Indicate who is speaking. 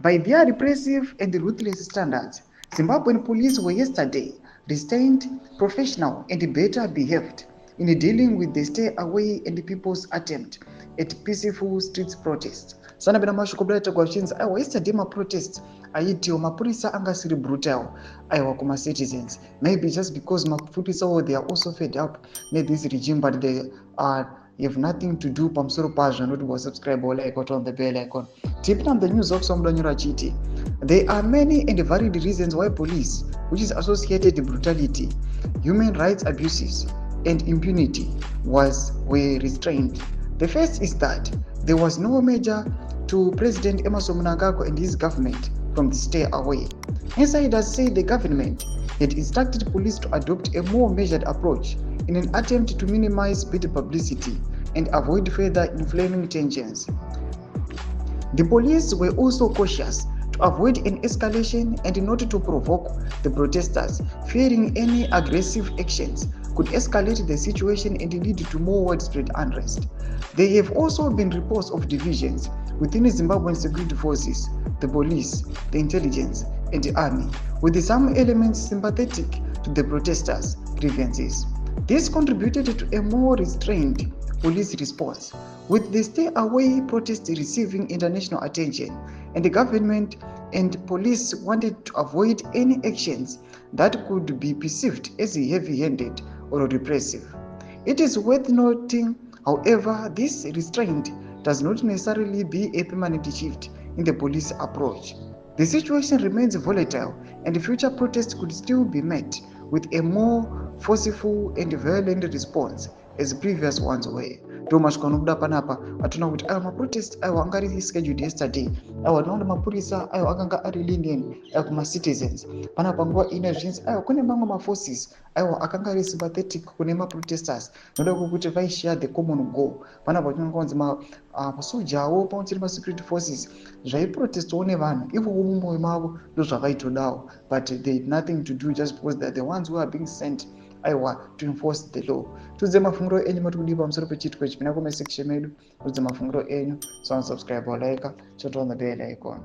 Speaker 1: By their repressive and ruthless standards, Zimbabwean police were yesterday restrained, professional, and better behaved in dealing with the stay away and the people's attempt at peaceful street protests. Sana bena mashukobla questions aiwa yesterday ma protests aitiwa mapurisa angasiri brutal aiwa kuma citizens. Maybe just because mapurisa they are also fed up with this regime, but they are you have nothing to do pamsoro pazvo not to subscribe or like on the bell icon. Tipping on the news of Somdanyura Chiti. There are many and varied reasons why police, which is associated with brutality, human rights abuses, and impunity, were restrained. The first is that there was no measure to President Emmerson Mnangagwa and his government from the stay away. Insiders say the government had instructed police to adopt a more measured approach in an attempt to minimize bad publicity and avoid further inflaming tensions. The police were also cautious to avoid an escalation and not to provoke the protesters, fearing any aggressive actions could escalate the situation and lead to more widespread unrest. There have also been reports of divisions within the Zimbabwean security forces, the police, the intelligence, and the army, with some elements sympathetic to the protesters' grievances. This contributed to a more restrained police response, with the stay-away protest receiving international attention, and the government and police wanted to avoid any actions that could be perceived as heavy-handed or repressive. It is worth noting, however, this restraint does not necessarily be a permanent shift in the police approach. The situation remains volatile, and future protests could still be met with a more forceful and violent response as previous ones were. Thomas Konuda Panapa, atuna kuti ayo maprotest ayo angari scheduled yesterday, ayo naona mapurisa ayo akanga ari lenient ayo kuma citizens. Panapa nguwa ina zvinzi ayo kune mamwe maforces ayo akanga ari sympathetic kune maprotesters noda kuti vai share the common goal. Panapa tinongonzi masojawo pamwe ma security forces zvaiprotestwo nevanhu ivo mumwoyo mavo ndozvavaitodawo, but they had nothing to do just because they're the ones who are being sent to enforce the law. Tudze mafunguro enyu matikudipa pamusoro pechitiko chipina comment section medu. Tudze mafunguro enyu, so subscribe or like, chot on the bell icon.